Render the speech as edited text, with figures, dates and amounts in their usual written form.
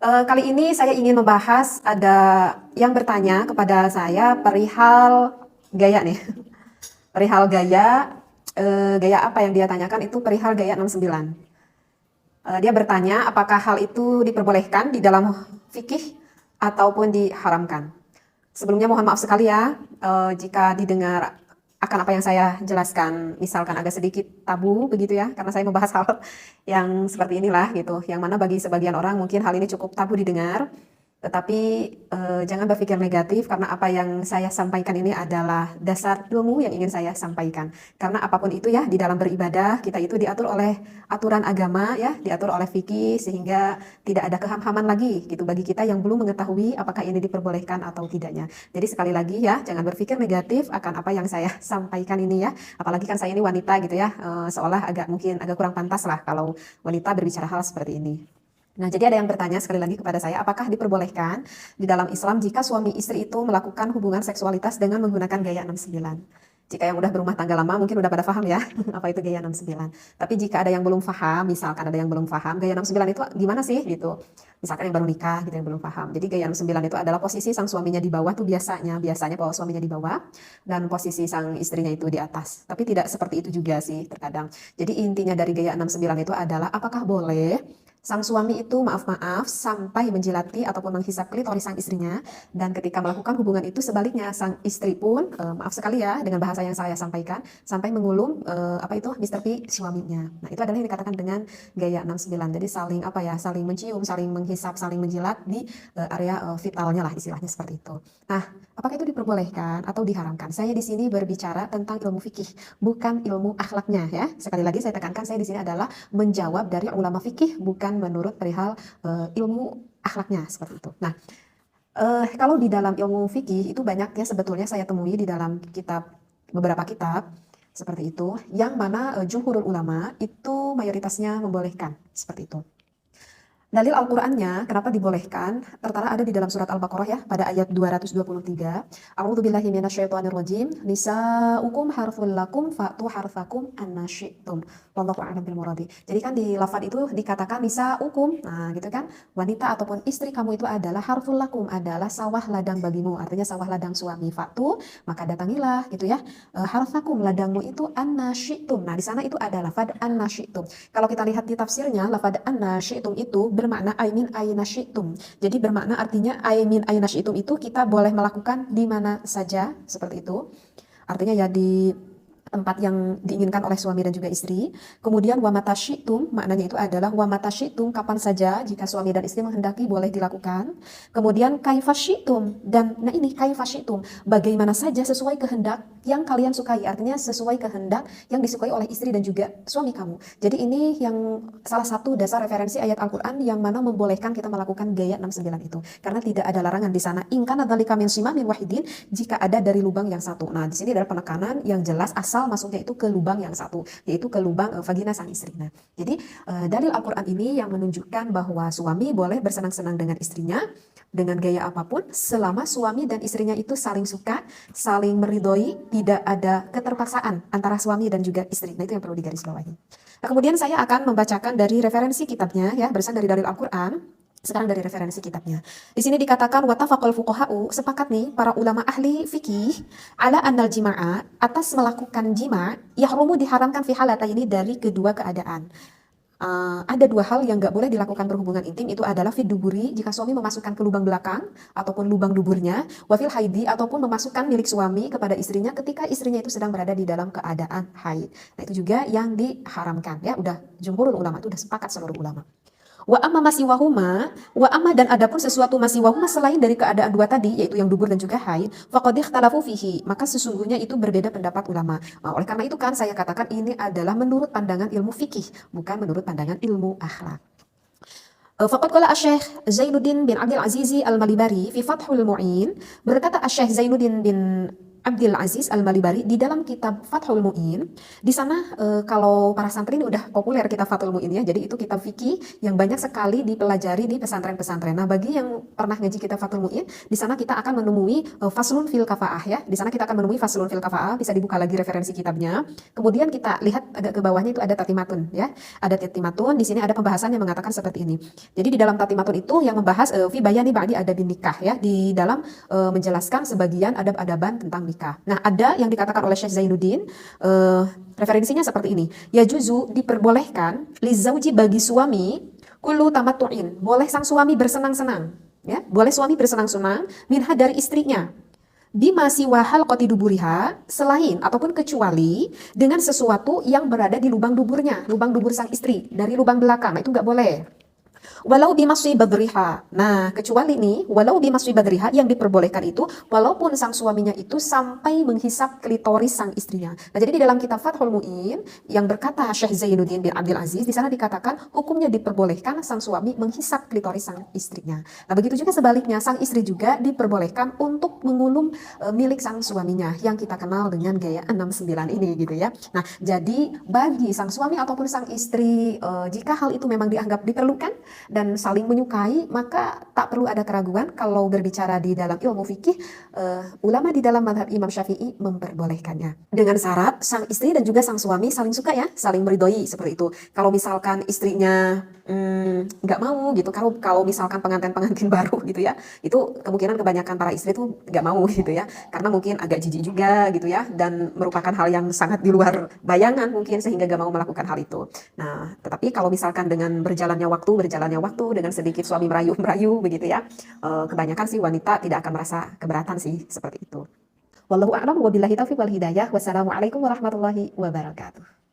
Kali ini saya ingin membahas ada yang bertanya kepada saya perihal gaya nih. Perihal gaya, gaya apa yang dia tanyakan itu perihal gaya 69. Dia bertanya apakah hal itu diperbolehkan di dalam fikih ataupun diharamkan. Sebelumnya mohon maaf sekali ya, jika didengar akan apa yang saya jelaskan, misalkan agak sedikit tabu begitu ya, karena saya membahas hal yang seperti inilah gitu, yang mana bagi sebagian orang mungkin hal ini cukup tabu didengar, tetapi jangan berpikir negatif karena apa yang saya sampaikan ini adalah dasar ilmu yang ingin saya sampaikan. Karena apapun itu ya, di dalam beribadah kita itu diatur oleh aturan agama ya, diatur oleh fikih sehingga tidak ada keham-haman lagi gitu bagi kita yang belum mengetahui apakah ini diperbolehkan atau tidaknya. Jadi sekali lagi ya, jangan berpikir negatif akan apa yang saya sampaikan ini ya. Apalagi kan saya ini wanita gitu ya, seolah mungkin agak kurang pantas lah kalau wanita berbicara hal seperti ini. Nah, jadi ada yang bertanya sekali lagi kepada saya, apakah diperbolehkan di dalam Islam jika suami istri itu melakukan hubungan seksualitas dengan menggunakan gaya 69? Jika yang udah berumah tangga lama mungkin udah pada paham ya, apa itu gaya 69. Tapi jika ada yang belum paham, misalkan ada yang belum paham, gaya 69 itu gimana sih gitu. Misalkan yang baru nikah gitu yang belum paham. Jadi gaya 69 itu adalah posisi sang suaminya di bawah tuh biasanya bahwa suaminya di bawah dan posisi sang istrinya itu di atas. Tapi tidak seperti itu juga sih terkadang. Jadi intinya dari gaya 69 itu adalah apakah boleh sang suami itu maaf-maaf sampai menjilati ataupun menghisap klitoris sang istrinya, dan ketika melakukan hubungan itu sebaliknya sang istri pun maaf sekali ya dengan bahasa yang saya sampaikan sampai mengulum apa itu Mr. P suaminya. Nah, itu adalah yang dikatakan dengan gaya 69. Jadi saling saling mencium, saling menghisap, saling menjilat di area vitalnya lah istilahnya seperti itu. Nah, apakah itu diperbolehkan atau diharamkan? Saya di sini berbicara tentang ilmu fikih, bukan ilmu akhlaknya ya. Sekali lagi saya tekankan, saya di sini adalah menjawab dari ulama fikih, bukan menurut perihal ilmu akhlaknya seperti itu. Nah, kalau di dalam ilmu fikih itu banyak ya sebetulnya saya temui di dalam beberapa kitab seperti itu, yang mana jumhurul ulama itu mayoritasnya membolehkan seperti itu. Dalil Al-Qur'annya kenapa dibolehkan tertera ada di dalam surat Al-Baqarah ya pada ayat 223. A'udzubillahi minasyaitonirrajim. Nisa'ukum harful lakum fa'tu harfakum anna syi'tum. Wallahu a'lam bil muradi. Jadi kan di lafaz itu dikatakan nisa'ukum. Nah, gitu kan. Wanita ataupun istri kamu itu adalah harful lakum, adalah sawah ladang bagimu. Artinya sawah ladang suami. Fa'tu, maka datangilah gitu ya. Harfakum, ladangmu itu anna syi'tum. Nah, di sana itu ada lafaz anna syi'tum. Kalau kita lihat di tafsirnya, lafaz anna syi'tum itu bermakna aimin aina syi'tum. Jadi bermakna artinya aimin aina syi'tum itu kita boleh melakukan di mana saja seperti itu. Artinya ya di tempat yang diinginkan oleh suami dan juga istri. Kemudian wa mata syi'tum, maknanya itu adalah wa mata syi'tum, kapan saja jika suami dan istri menghendaki boleh dilakukan. Kemudian kaifa syi'tum, dan nah ini kaifa syi'tum, bagaimana saja sesuai kehendak yang kalian sukai, artinya sesuai kehendak yang disukai oleh istri dan juga suami kamu. Jadi ini yang salah satu dasar referensi ayat Al-Qur'an yang mana membolehkan kita melakukan gaya 69 itu. Karena tidak ada larangan di sana. In kana dzalika min simamin wahidin, jika ada dari lubang yang satu. Nah, di sini ada penekanan yang jelas asal masuknya itu ke lubang yang satu, yaitu ke lubang vagina sang istri. Nah, jadi dalil Al-Quran ini yang menunjukkan bahwa suami boleh bersenang-senang dengan istrinya dengan gaya apapun selama suami dan istrinya itu saling suka, saling meridhoi, tidak ada keterpaksaan antara suami dan juga istri. Nah, itu yang perlu digarisbawahi. Nah, kemudian saya akan membacakan dari referensi kitabnya ya, berdasarkan dari dalil Al-Quran. Sekarang dari referensi kitabnya. Di sini dikatakan watafaqal fuqaha'u, sepakat nih para ulama ahli fikih ala annal jima'a, atas melakukan jima' yahrumu, diharamkan fi halataini, dari kedua keadaan. Ada dua hal yang gak boleh dilakukan berhubungan intim, itu adalah fid duburi, jika suami memasukkan ke lubang belakang ataupun lubang duburnya, wafil haidi, ataupun memasukkan milik suami kepada istrinya ketika istrinya itu sedang berada di dalam keadaan haid. Nah, itu juga yang diharamkan ya, udah jumhurul ulama, itu udah sepakat seluruh ulama. Wa amma masiwahuma, wa amma, dan adapun sesuatu masiwahuma selain dari keadaan dua tadi, yaitu yang dubur dan juga haid, faqad ikhtalafu fihi, maka sesungguhnya itu berbeda pendapat ulama. Nah, oleh karena itu kan saya katakan ini adalah menurut pandangan ilmu fikih, bukan menurut pandangan ilmu akhlak. Faqad qala Asy-Syaikh Zainuddin bin Abdul Aziz Al-Malibari fi Fathul Mu'in, berkata Asy-Syaikh Zainuddin bin Abdul Aziz Al-Malibari di dalam kitab Fathul Mu'in. Di sana kalau para santri ini udah populer kitab Fathul Mu'in ya. Jadi itu kitab fikih yang banyak sekali dipelajari di pesantren-pesantren. Nah, bagi yang pernah ngaji kitab Fathul Mu'in, di sana kita akan menemui faslun fil kafaah ya. Di sana kita akan menemui faslun fil kafaah, bisa dibuka lagi referensi kitabnya. Kemudian kita lihat agak ke bawahnya itu ada tatimatun ya. Ada tatimatun, di sini ada pembahasan yang mengatakan seperti ini. Jadi di dalam tatimatun itu yang membahas fi bayani ba'di adabin nikah ya, di dalam menjelaskan sebagian adab-adaban tentang nikah. Nah, ada yang dikatakan oleh Syekh Zainuddin, referensinya seperti ini. Ya juzu diperbolehkan li zauji bagi suami kullu tamattu'in. Boleh sang suami bersenang-senang, ya. Boleh suami bersenang-senang minha dari istrinya. Bima siwahal qati duburiha, selain ataupun kecuali dengan sesuatu yang berada di lubang duburnya, lubang dubur sang istri, dari lubang belakang. Nah, itu nggak boleh. Walau bimaswi badriha. Nah, kecuali nih, walau bimaswi badriha yang diperbolehkan itu, walaupun sang suaminya itu sampai menghisap klitoris sang istrinya. Nah, jadi di dalam kitab Fathul Mu'in yang berkata Syekh Zainuddin bin Abdul Aziz, di sana dikatakan hukumnya diperbolehkan sang suami menghisap klitoris sang istrinya. Nah, begitu juga sebaliknya, sang istri juga diperbolehkan untuk mengulum milik sang suaminya yang kita kenal dengan gaya 69 ini gitu ya. Nah, jadi bagi sang suami ataupun sang istri, jika hal itu memang dianggap diperlukan dan saling menyukai, maka tak perlu ada keraguan kalau berbicara di dalam ilmu fikih, ulama di dalam mazhab Imam Syafi'i memperbolehkannya. Dengan syarat sang istri dan juga sang suami saling suka ya, saling meridhoi seperti itu. Kalau misalkan istrinya nggak mau gitu, kalau misalkan pengantin-pengantin baru gitu ya, itu kemungkinan kebanyakan para istri tuh nggak mau gitu ya, karena mungkin agak jijik juga gitu ya, dan merupakan hal yang sangat di luar bayangan mungkin sehingga nggak mau melakukan hal itu. Nah, tetapi kalau misalkan dengan berjalannya waktu dengan sedikit suami merayu-merayu begitu ya, kebanyakan sih wanita tidak akan merasa keberatan sih seperti itu. Wallahu a'lam wa billahi taufiq wal hidayah. Wassalamualaikum warahmatullahi wabarakatuh.